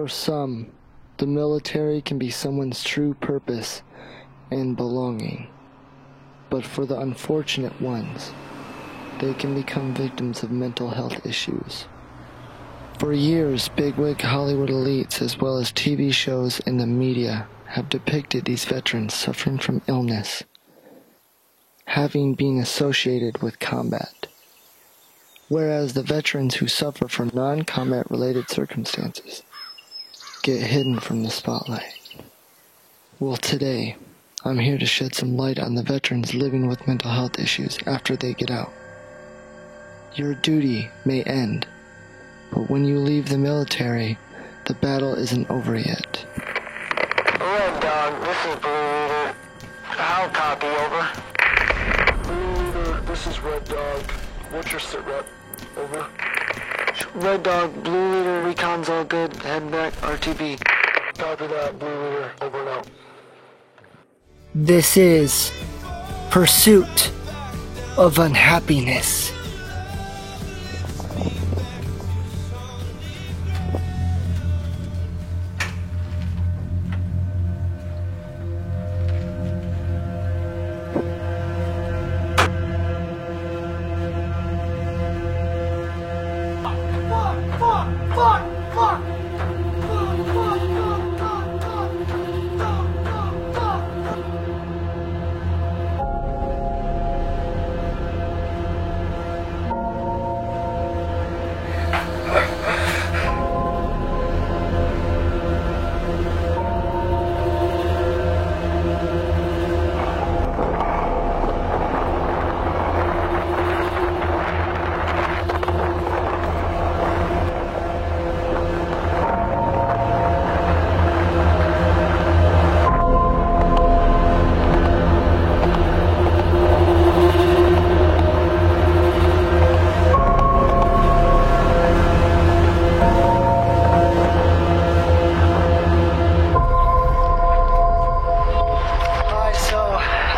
For some, the military can be someone's true purpose and belonging. But for the unfortunate ones, they can become victims of mental health issues. For years, bigwig Hollywood elites as well as TV shows and the media have depicted these veterans suffering from illness, having been associated with combat. Whereas the veterans who suffer from non-combat related circumstances get hidden from the spotlight. Well, today, I'm here to shed some light on the veterans living with mental health issues after they get out. Your duty may end, but when you leave the military, the battle isn't over yet. Red Dog, this is Blue Leader. How copy, over? Blue Leader, this is Red Dog. What's your sit rep? Over. Red Dog, Blue Leader, recon's all good. Head back, RTB. Copy that, Blue Leader. Over and out. This is Pursuit of Unhappiness.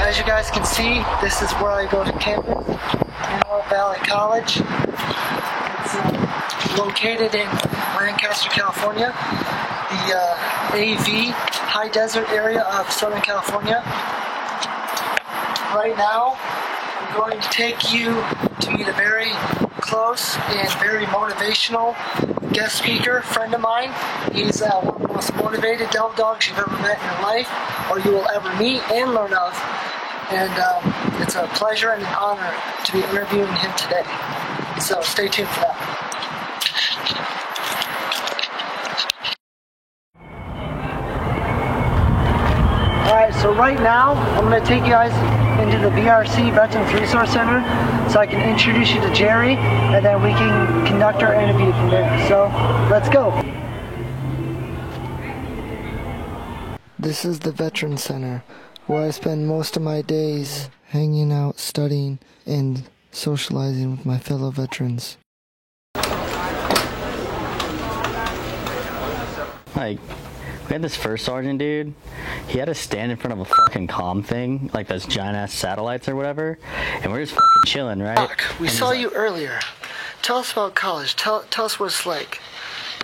As you guys can see, this is where I go to campus, Antelope Valley College. It's located in Lancaster, California, the AV, high desert area of Southern California. Right now, I'm going to take you to meet a very close and very motivational guest speaker, friend of mine. He's one of the most motivated devil dogs you've ever met in your life, or you will ever meet and learn of. And it's a pleasure and an honor to be interviewing him today. So stay tuned for that. Alright, so right now, I'm going to take you guys into the VRC Veterans Resource Center so I can introduce you to Jerry, and then we can conduct our interview from there. So, let's go. This is the Veterans Center, where I spend most of my days hanging out, studying, and socializing with my fellow veterans. Like, we had this first sergeant dude, he had to stand in front of a fucking comm thing, like those giant ass satellites or whatever, and we're just fucking chilling, right? Doc, we saw you earlier. Tell us about college. Tell us what it's like.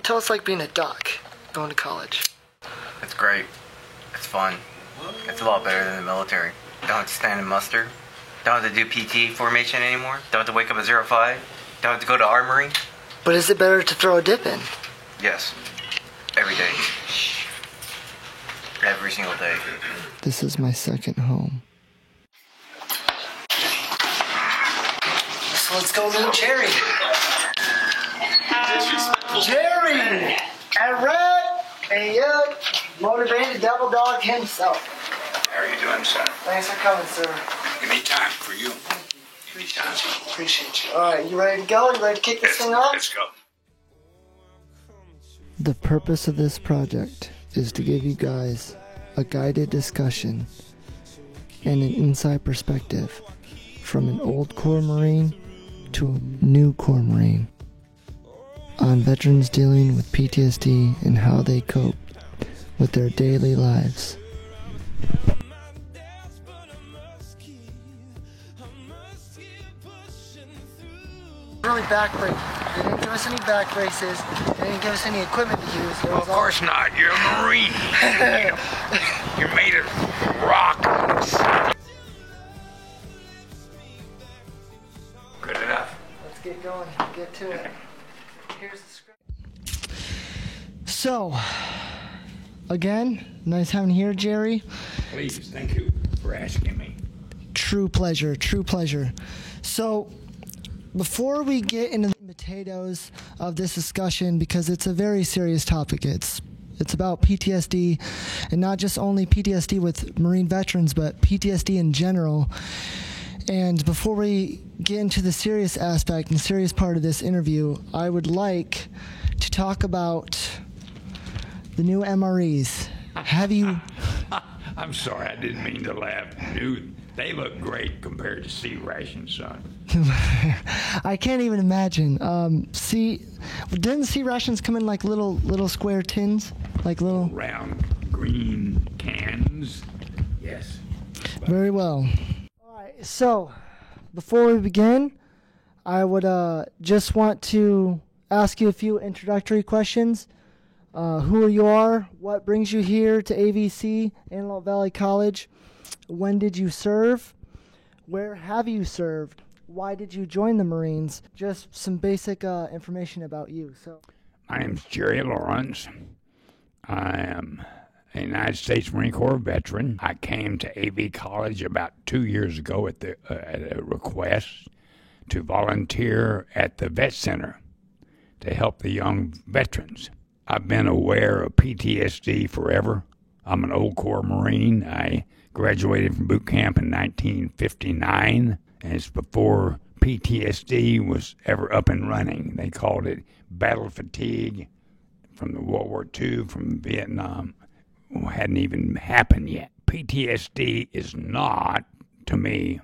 Tell us like being a doc, going to college. It's great. It's fun. It's a lot better than the military. Don't have to stand and muster. Don't have to do PT formation anymore. Don't have to wake up at 05. Don't have to go to armory. But is it better to throw a dip in? Yes. Every day. Every single day. This is my second home. So let's go meet Jerry. Jerry! And Red! And Yug! Motivated devil dog himself. How are you doing, son? Thanks for coming, sir. Give me time for you. Give me time. Appreciate you. Alright, you ready to go? You ready to kick this thing off? Let's go. The purpose of this project is to give you guys a guided discussion and an inside perspective from an old Corps Marine to a new Corps Marine on veterans dealing with PTSD and how they cope with their daily lives. Really backbreaking. They didn't give us any back braces. They didn't give us any equipment to use. It Well, was of course not. You're a Marine. You're made of rock. Good enough. Let's get going. Get to it. Here's the script. So, again, nice having you here, Jerry. Please, thank you for asking me. True pleasure. True pleasure. So, before we get into the potatoes of this discussion, because it's a very serious topic, it's about PTSD, and not just only PTSD with Marine veterans, but PTSD in general. And before we get into the serious aspect and serious part of this interview, I would like to talk about the new MREs. Have you... I'm sorry, I didn't mean to laugh. Dude, they look great compared to C rations, son. I can't even imagine. Didn't C rations come in like little square tins? Like little... Round green cans. Yes. Very well. All right, so before we begin, I would just want to ask you a few introductory questions. Who you are, what brings you here to AVC, Antelope Valley College, when did you serve, where have you served, why did you join the Marines, just some basic information about you. So, My name's Jerry Lawrence. I am a United States Marine Corps veteran. I came to AV College about 2 years ago at a request to volunteer at the Vet Center to help the young veterans. I've been aware of PTSD forever. I'm an old Corps Marine. I graduated from boot camp in 1959, and it's before PTSD was ever up and running. They called it battle fatigue from the World War II, from Vietnam. It hadn't even happened yet. PTSD is not, to me,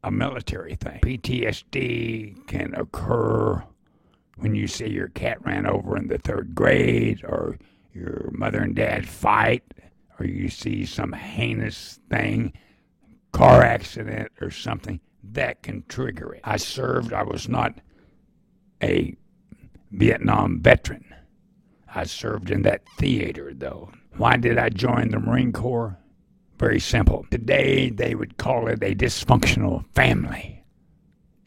a military thing. PTSD can occur when you see your cat ran over in the 3rd grade, or your mother and dad fight, or you see some heinous thing, car accident or something, that can trigger it. I served. I was not a Vietnam veteran. I served in that theater, though. Why did I join the Marine Corps? Very simple. Today, they would call it a dysfunctional family.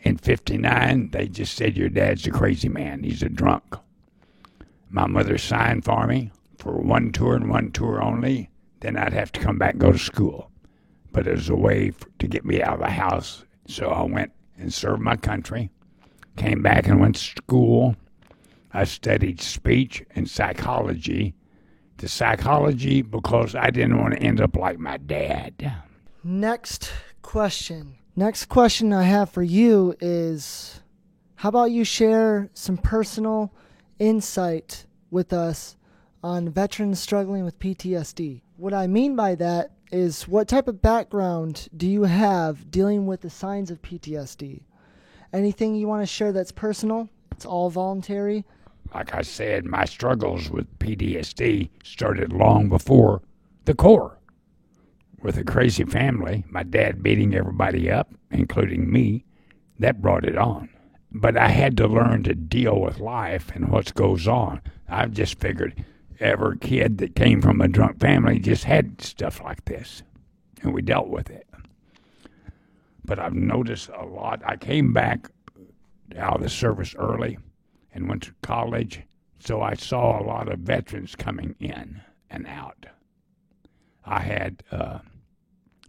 In 59, they just said, your dad's a crazy man. He's a drunk. My mother signed for me for one tour and one tour only. Then I'd have to come back and go to school. But it was a way to get me out of the house. So I went and served my country, came back and went to school. I studied speech and psychology. The psychology because I didn't want to end up like my dad. Next question. Next question I have for you is, how about you share some personal insight with us on veterans struggling with PTSD? What I mean by that is, what type of background do you have dealing with the signs of PTSD? Anything you want to share that's personal? It's all voluntary. Like I said, my struggles with PTSD started long before the Corps. With a crazy family, my dad beating everybody up, including me, that brought it on. But I had to learn to deal with life and what goes on. I just figured every kid that came from a drunk family just had stuff like this, and we dealt with it. But I've noticed a lot. I came back out of the service early and went to college, so I saw a lot of veterans coming in and out. I had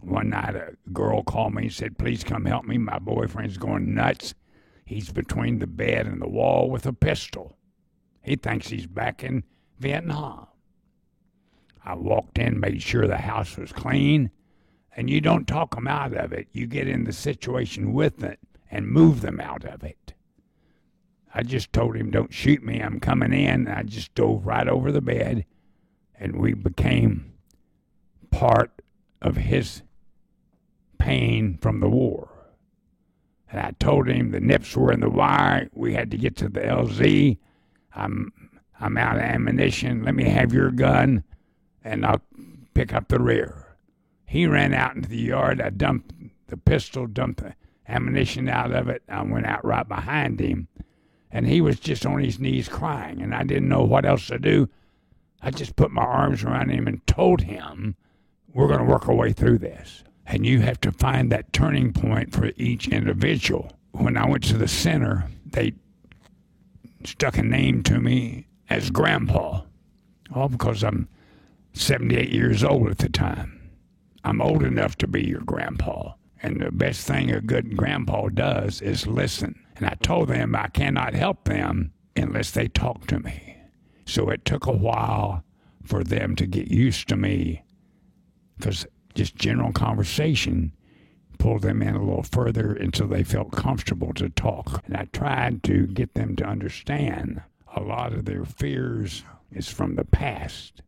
one night a girl called me and said, please come help me. My boyfriend's going nuts. He's between the bed and the wall with a pistol. He thinks he's back in Vietnam. I walked in, made sure the house was clean, and you don't talk them out of it. You get in the situation with it and move them out of it. I just told him, don't shoot me, I'm coming in. And I just dove right over the bed, and we became part of his pain from the war. And I told him the nips were in the wire. We had to get to the LZ. I'm out of ammunition. Let me have your gun, and I'll pick up the rear. He ran out into the yard. I dumped the pistol, dumped the ammunition out of it. I went out right behind him, And he was just on his knees crying, and I didn't know what else to do. I just put my arms around him and told him, we're going to work our way through this. And you have to find that turning point for each individual. When I went to the center, they stuck a name to me as Grandpa. All because I'm 78 years old at the time. I'm old enough to be your grandpa. And the best thing a good grandpa does is listen. And I told them I cannot help them unless they talk to me. So it took a while for them to get used to me, because just general conversation pulled them in a little further until they felt comfortable to talk. And I tried to get them to understand a lot of their fears is from the past.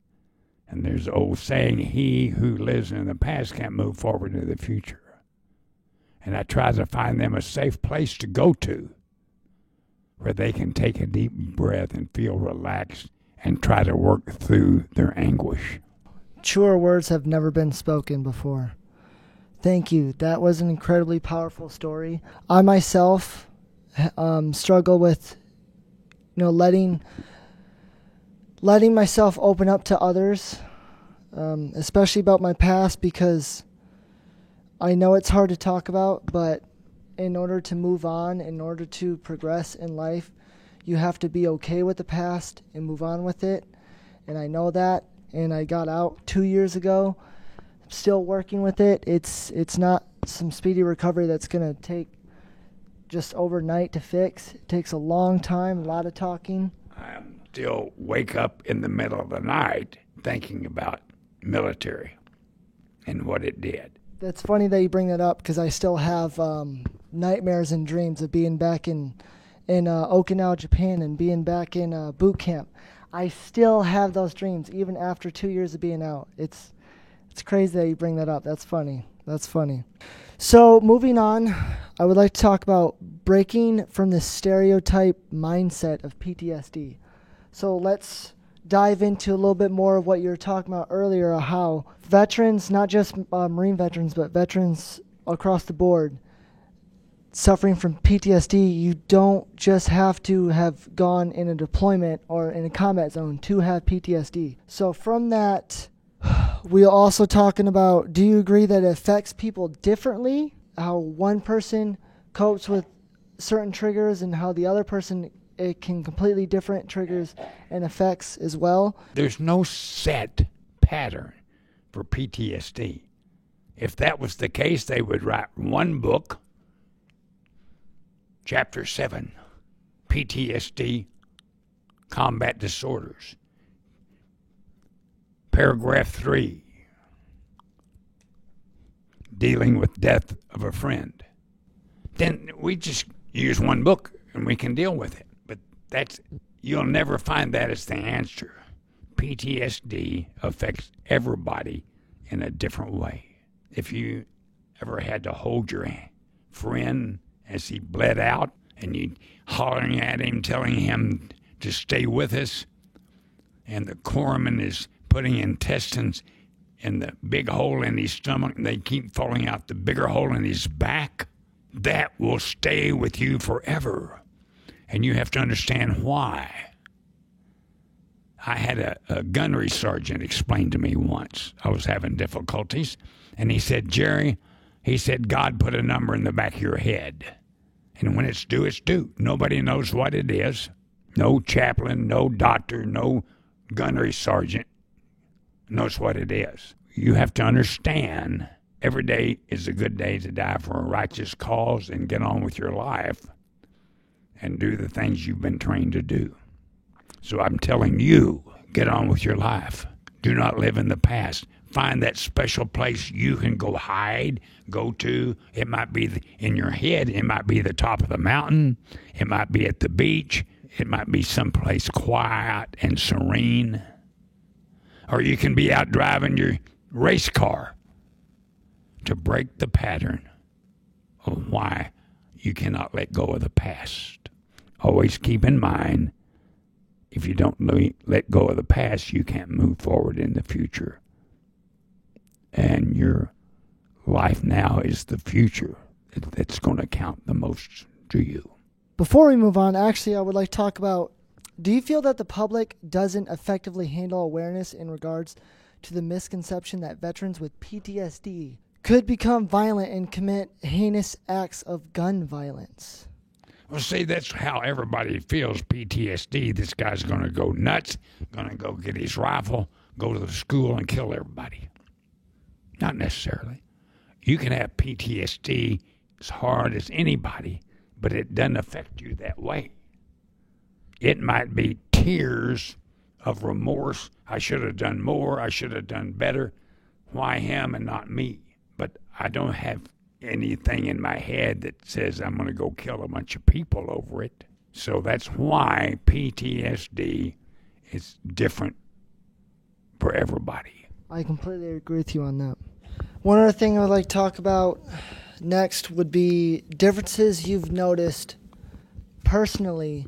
And there's an old saying, he who lives in the past can't move forward into the future. And I try to find them a safe place to go to where they can take a deep breath and feel relaxed and try to work through their anguish. Truer words have never been spoken before. Thank you. That was an incredibly powerful story. I myself struggle with, letting myself open up to others, especially about my past, because I know it's hard to talk about, but in order to move on, in order to progress in life, you have to be okay with the past and move on with it. And I know that, and I got out 2 years ago. I'm still working with it. It's not some speedy recovery that's going to take just overnight to fix. It takes a long time, a lot of talking. I still wake up in the middle of the night thinking about military and what it did. That's funny that you bring that up, because I still have nightmares and dreams of being back in Okinawa, Japan, and being back in boot camp. I still have those dreams, even after 2 years of being out. It's crazy that you bring that up. That's funny. So moving on, I would like to talk about breaking from the stereotype mindset of PTSD. So let's dive into a little bit more of what you were talking about earlier, how veterans, not just Marine veterans, but veterans across the board, suffering from PTSD, you don't just have to have gone in a deployment or in a combat zone to have PTSD. So from that, we're also talking about, do you agree that it affects people differently? How one person copes with certain triggers and how the other person, it can completely different triggers and effects as well? There's no set pattern for PTSD. If that was the case, they would write one book, Chapter 7, PTSD, Combat Disorders. Paragraph 3, Dealing with Death of a Friend. Then we just use one book and we can deal with it. But you'll never find that as the answer. PTSD affects everybody in a different way. If you ever had to hold your friend as he bled out and you hollering at him, telling him to stay with us, and the corpsman is putting intestines in the big hole in his stomach and they keep falling out the bigger hole in his back, that will stay with you forever. And you have to understand why. I had a gunnery sergeant explain to me once. I was having difficulties, and he said, Jerry, he said, God put a number in the back of your head. And when it's due, it's due. Nobody knows what it is. No chaplain, no doctor, no gunnery sergeant knows what it is. You have to understand every day is a good day to die for a righteous cause and get on with your life and do the things you've been trained to do. So I'm telling you, get on with your life. Do not live in the past. Find that special place you can go hide, go to. It might be in your head. It might be the top of the mountain. It might be at the beach. It might be someplace quiet and serene. Or you can be out driving your race car to break the pattern of why you cannot let go of the past. Always keep in mind, if you don't let go of the past, you can't move forward in the future. And your life now is the future that's going to count the most to you. Before we move on, actually, I would like to talk about, do you feel that the public doesn't effectively handle awareness in regards to the misconception that veterans with PTSD could become violent and commit heinous acts of gun violence? Well, see, that's how everybody feels PTSD. This guy's going to go nuts, going to go get his rifle, go to the school and kill everybody. Not necessarily. You can have PTSD as hard as anybody, but it doesn't affect you that way. It might be tears of remorse. I should have done more. I should have done better. Why him and not me? But I don't have anything in my head that says I'm going to go kill a bunch of people over it. So that's why PTSD is different for everybody. I completely agree with you on that. One other thing I would like to talk about next would be differences you've noticed personally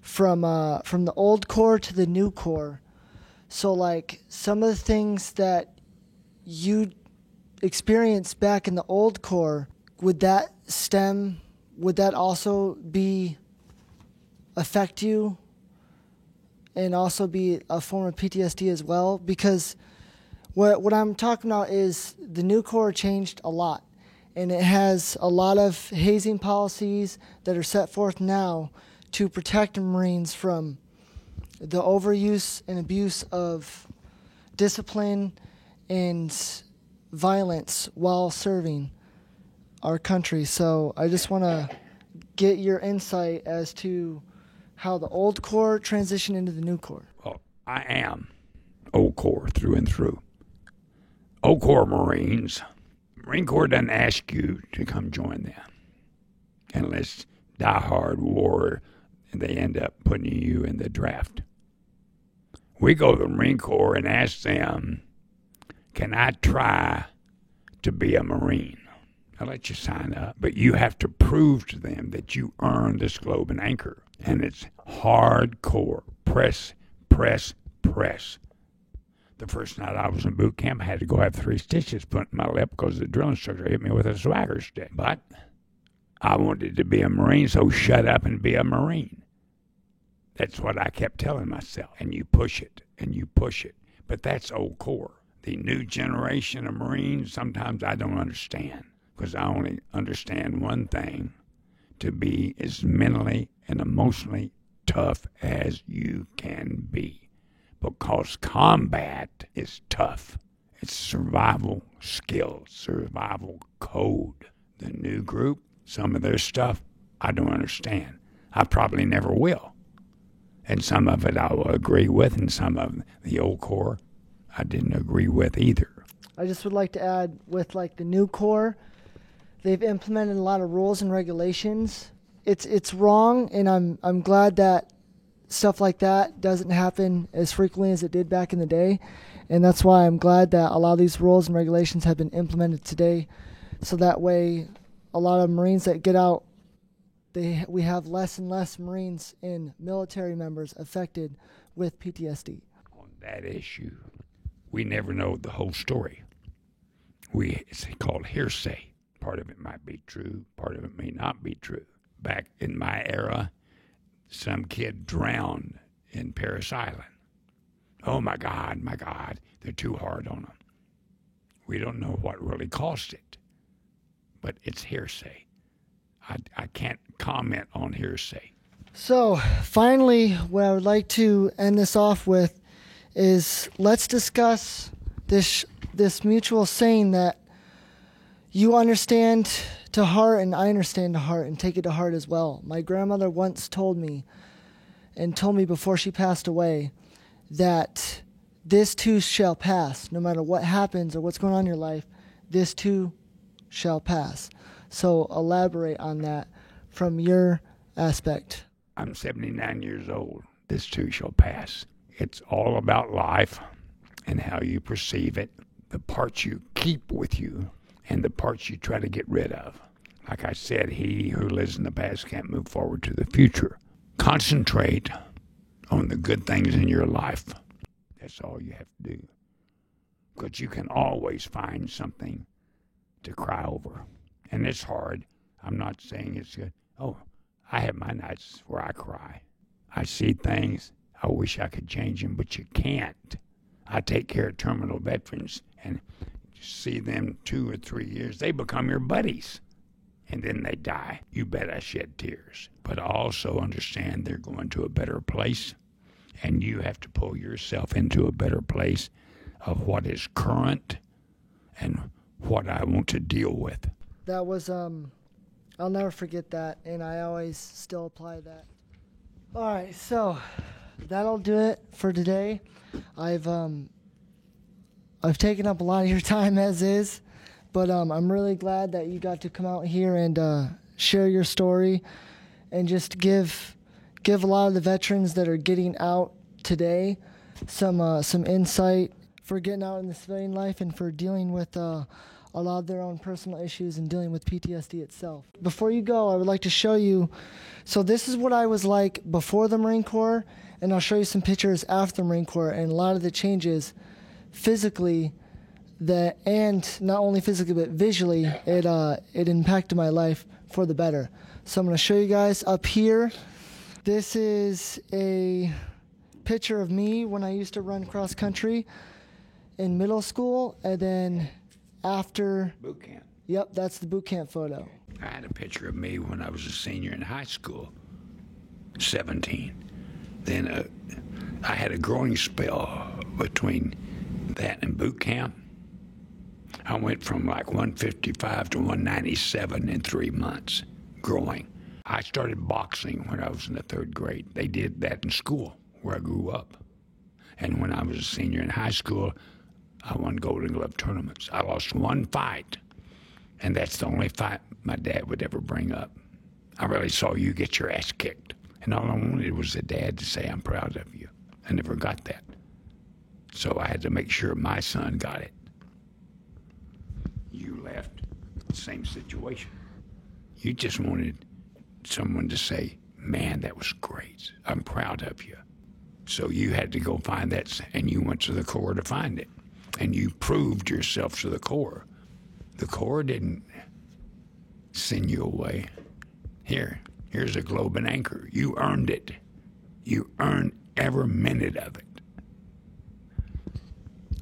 from the old Corps to the new Corps. So, like, some of the things that you experienced back in the old Corps, would that also affect you and also be a form of PTSD as well? Because what I'm talking about is the new Corps changed a lot, and it has a lot of hazing policies that are set forth now to protect Marines from the overuse and abuse of discipline and violence while serving our country. So I just want to get your insight as to how the old Corps transitioned into the new Corps. Well, I am old Corps through and through. Old Corps Marines. Marine Corps doesn't ask you to come join them unless die-hard war and they end up putting you in the draft. We go to the Marine Corps and ask them, can I try to be a Marine? I'll let you sign up, but you have to prove to them that you earned this Globe and Anchor. And it's hardcore. Press, press, press. The first night I was in boot camp, I had to go have 3 stitches put in my lip because the drill instructor hit me with a swagger stick. But I wanted to be a Marine, so shut up and be a Marine. That's what I kept telling myself. And you push it, and you push it. But that's old Corps. The new generation of Marines, sometimes I don't understand, because I only understand one thing: to be as mentally and emotionally tough as you can be. Because combat is tough. It's survival skills, survival code. The new group, some of their stuff, I don't understand. I probably never will. And some of it I will agree with, and some of the old Corps I didn't agree with either. I just would like to add, with like the new Corps, they've implemented a lot of rules and regulations. It's wrong, and I'm glad that stuff like that doesn't happen as frequently as it did back in the day. And that's why I'm glad that a lot of these rules and regulations have been implemented today. So that way, a lot of Marines that get out, we have less and less Marines and military members affected with PTSD. On that issue, we never know the whole story. It's called hearsay. Part of it might be true, part of it may not be true. Back in my era, some kid drowned in Parris Island. Oh my God, they're too hard on him. We don't know what really caused it, but it's hearsay. I can't comment on hearsay. So finally, what I would like to end this off with is, let's discuss this mutual saying that you understand to heart and I understand to heart, and take it to heart as well. My grandmother once told me before she passed away that this too shall pass. No matter what happens or what's going on in your life, this too shall pass. So elaborate on that from your aspect. I'm 79 years old. This too shall pass. It's all about life and how you perceive it, the parts you keep with you and the parts you try to get rid of. Like I said, he who lives in the past can't move forward to the future. Concentrate on the good things in your life. That's all you have to do. Because you can always find something to cry over. And it's hard. I'm not saying it's good. Oh, I have my nights where I cry. I see things, I wish I could change them, but you can't. I take care of terminal veterans and see them 2 or 3 years. They become your buddies, and then they die. You bet I shed tears. But I also understand they're going to a better place, and you have to pull yourself into a better place of what is current and what I want to deal with. That was, I'll never forget that, and I always still apply that. All right, so that'll do it for today. I've taken up a lot of your time as is, but I'm really glad that you got to come out here and share your story and just give a lot of the veterans that are getting out today some insight for getting out in the civilian life and for dealing with a lot of their own personal issues and dealing with PTSD itself. Before you go, I would like to show you, so this is what I was like before the Marine Corps, and I'll show you some pictures after the Marine Corps and a lot of the changes physically that, and not only physically but visually, it impacted my life for the better. So I'm going to show you guys up here. This is a picture of me when I used to run cross country in middle school, and then after Boot camp. Yep, that's the boot camp photo. I had a picture of me when I was a senior in high school, 17. Then I had a growing spell between that and boot camp. I went from like 155 to 197 in 3 months, growing. I started boxing when I was in the 3rd grade. They did that in school where I grew up. And when I was a senior in high school, I won Golden Glove tournaments. I lost 1 fight, and that's the only fight my dad would ever bring up. I really saw you get your ass kicked, and all I wanted was a dad to say, I'm proud of you. I never got that. So I had to make sure my son got it. You left, same situation. You just wanted someone to say, man, that was great. I'm proud of you. So you had to go find that, and you went to the Corps to find it. And you proved yourself to the Corps. The Corps didn't send you away. Here's a globe and anchor. You earned it. You earned every minute of it.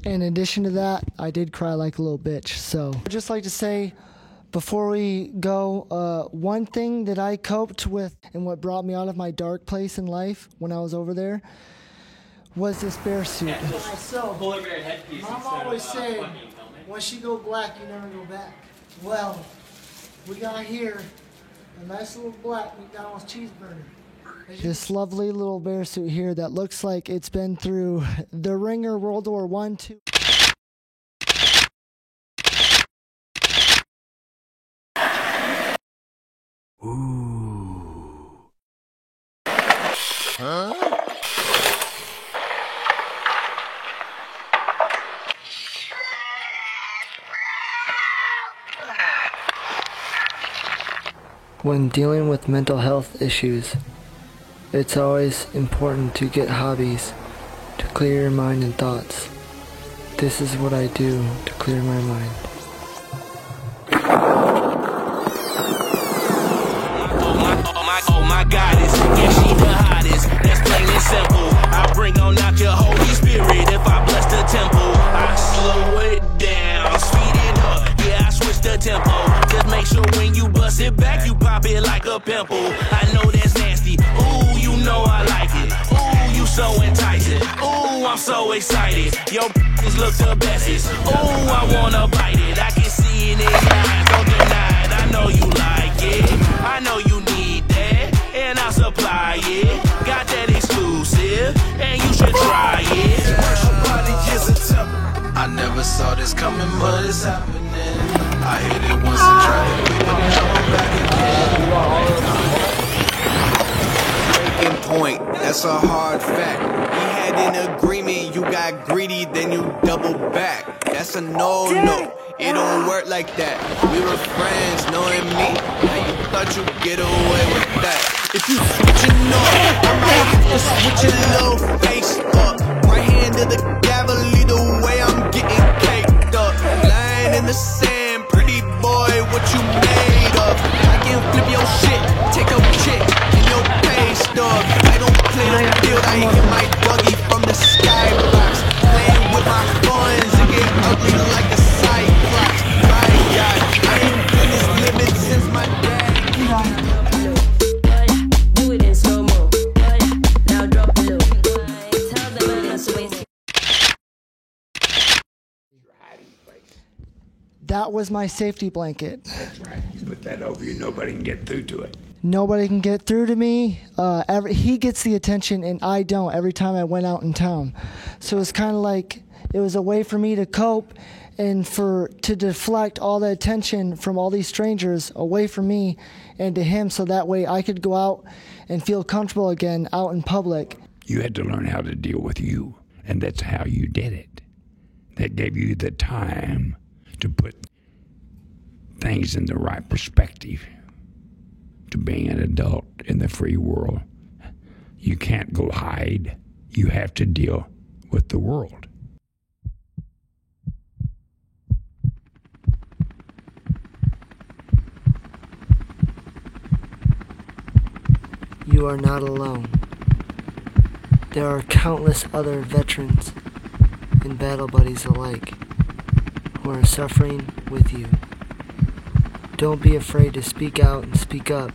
In addition to that, I did cry like a little bitch. So I'd just like to say, before we go, one thing that I coped with and what brought me out of my dark place in life when I was over there was this bear suit. So, Mom always said, once you go black, you never go back. Well, we got here a nice little black McDonald's cheeseburger. This lovely little bear suit here that looks like it's been through the ringer, World War I, II. Ooh. Huh? When dealing with mental health issues, it's always important to get hobbies to clear your mind and thoughts. This is what I do to clear my mind. Oh my goddess, yeah, she the hottest. That's plain and simple. I bring on out your Holy Spirit if I bless the temple. I slow it down, speed it up. Yeah, I switch the tempo. Just make sure when you bust it back, you pop it like a pimple. I know that's nasty. Ooh, you know I like it. Ooh, you so enticing. Ooh, I'm so excited. Your look the bestest. Ooh, I wanna bite it. I can see it in your eyes. Don't deny it. I know you like it. I know you need that, and I'll supply it. Got that exclusive, and you should try it. Commercial body is a temple. I never saw this coming, but it's happening. I hit it once and try it. We gon' jump back again. Breaking point, that's a hard fact. We had an agreement, you got greedy, then you double back. That's a no-no. It don't work like that. We were friends, knowing me. Now you thought you'd get away with that. If you switching up, I might have to switch your little face up. Right hand to the gavel, either way I'm getting caked up. Lying in the sand, pretty boy, what you made of? I can flip your shit, take your chick. That was my safety blanket. That's right. You put that over you, nobody can get through to it. Nobody can get through to me. He gets the attention and I don't every time I went out in town. So it's kind of like it was a way for me to cope and to deflect all the attention from all these strangers away from me and to him, so that way I could go out and feel comfortable again out in public. You had to learn how to deal with you, and that's how you did it. That gave you the time to put things in the right perspective to being an adult in the free world. You can't go hide. You have to deal with the world. You are not alone. There are countless other veterans and battle buddies alike who are suffering with you. Don't be afraid to speak out and speak up.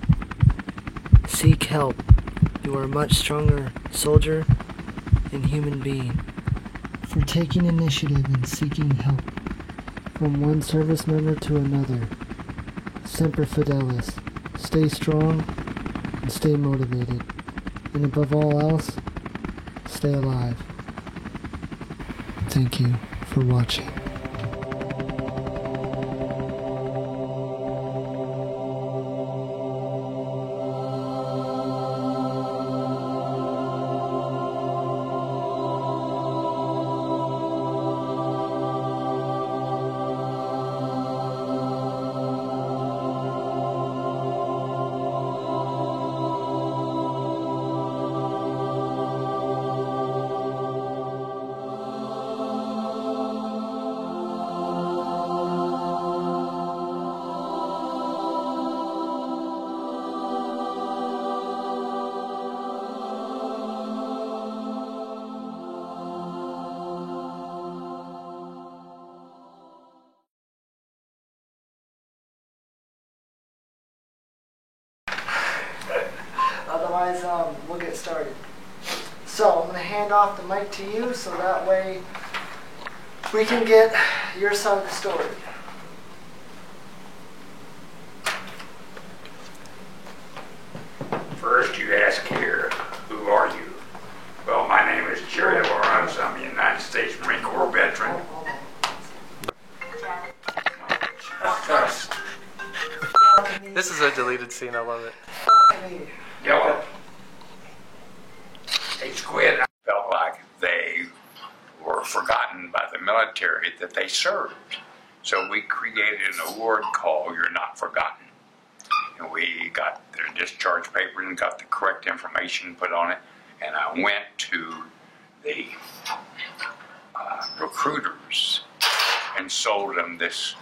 Seek help. You are a much stronger soldier and human being. For taking initiative and seeking help from one service member to another. Semper Fidelis. Stay strong and stay motivated. And above all else, stay alive. Thank you for watching. Otherwise, we'll get started. So I'm going to hand off the mic to you so that way we can get your side of the story. First, you ask here, who are you? Well, my name is Jerry Lawrence. I'm a United States Marine Corps veteran. This is a deleted scene, I love it. Yellow. They quit. I felt like they were forgotten by the military that they served. So we created an award called You're Not Forgotten. And we got their discharge papers and got the correct information put on it. And I went to the recruiters and sold them this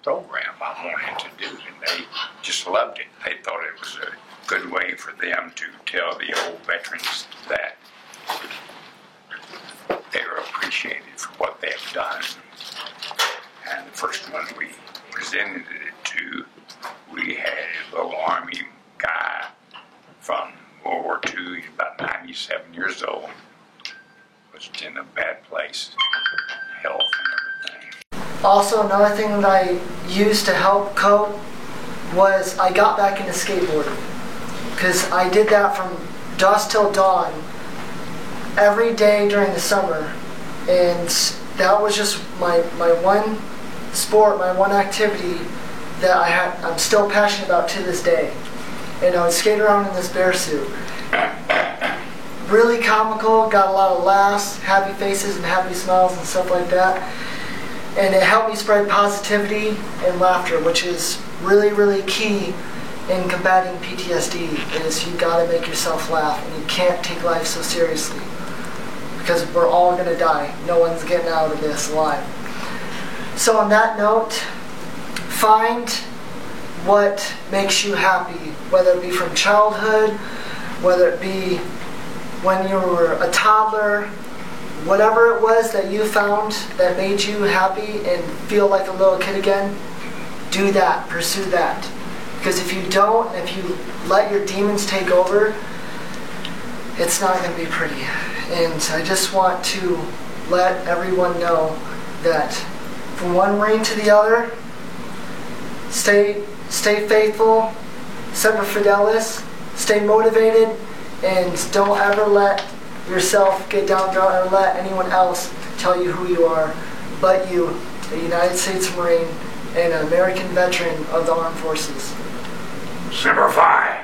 program I wanted to do. And they just loved it. They thought it was a good way for them to tell the old veterans that they were appreciated for what they have done. And the first one we presented it to, we had a little Army guy from World War II, he's about 97 years old, was in a bad place, health and everything. Also, another thing that I used to help cope was I got back into skateboarding. Because I did that from dusk till dawn every day during the summer. And that was just my one sport, my one activity that I'm still passionate about to this day. And I would skate around in this bear suit. Really comical, got a lot of laughs, happy faces and happy smiles and stuff like that. And it helped me spread positivity and laughter, which is really, really key in combating PTSD. Is you gotta make yourself laugh, and you can't take life so seriously. Because we're all gonna die. No one's getting out of this alive. So on that note, find what makes you happy, whether it be from childhood, whether it be when you were a toddler, whatever it was that you found that made you happy and feel like a little kid again, do that, pursue that. Because if you don't, if you let your demons take over, it's not going to be pretty. And I just want to let everyone know that from one Marine to the other. Stay faithful, semper fidelis, stay motivated, and don't ever let yourself get downtrodden or let anyone else tell you who you are, but you, a United States Marine and an American veteran of the armed forces. Semper Fi.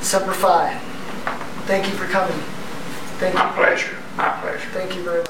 Semper Fi. Thank you for coming. Thank you. My pleasure. My pleasure. Thank you very much.